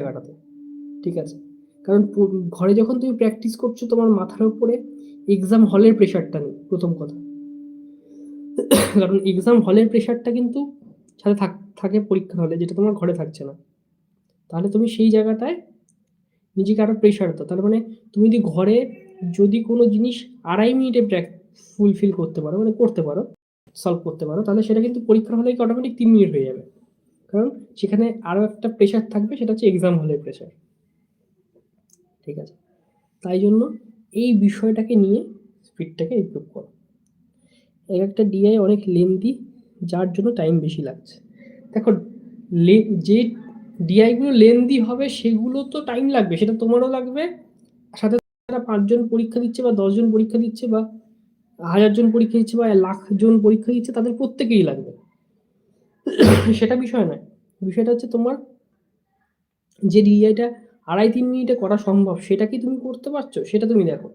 জায়গাটাতে, ঠিক আছে? কারণ ঘরে যখন তুমি প্র্যাকটিস করছো তোমার মাথার উপরে এক্সাম হলের প্রেশারটা নেই, প্রথম কথা। কারণ এক্সাম হলের প্রেশারটা কিন্তু সাথে থাকে পরীক্ষার হলে, যেটা তোমার ঘরে থাকছে না। তাহলে তুমি সেই জায়গাটায় নিজেকে আরো প্রেশার দাও। তার মানে তুমি যদি ঘরে কোনো জিনিস 2.5 মিনিটে ফুলফিল করতে পারো, মানে করতে পারো, সলভ করতে পারো, তাহলে সেটা কিন্তু পরীক্ষার হলে অটোমেটিক 3 মিনিট হয়ে যাবে। কারণ সেখানে আরো একটা প্রেশার থাকবে, সেটা হচ্ছে এক্সাম হলের প্রেশার, ঠিক আছে? তাই জন্য এই বিষয়টাকে নিয়ে স্পিডটাকে ইমপ্রুভ করো। এক একটা ডিআই অনেক লেন্দি, যার জন্য টাইম বেশি লাগছে। দেখো, যে ডিআইগুলো লেন্দি হবে সেগুলো তো টাইম লাগবে, সেটা তোমারও লাগবে, সাথে যারা 5 জন পরীক্ষা দিচ্ছে বা 10 জন পরীক্ষা দিচ্ছে বা 1000 জন পরীক্ষা দিচ্ছে বা 1,00,000 জন পরীক্ষা দিচ্ছে, তাদের প্রত্যেকেই লাগবে। সেটা বিষয় নয়, বিষয়টা হচ্ছে তোমার যে ডিআইটা 2.5-3 মিনিটে করা সম্ভব, সেটা কি তুমি করতে পারছো, সেটা তুমি দেখো।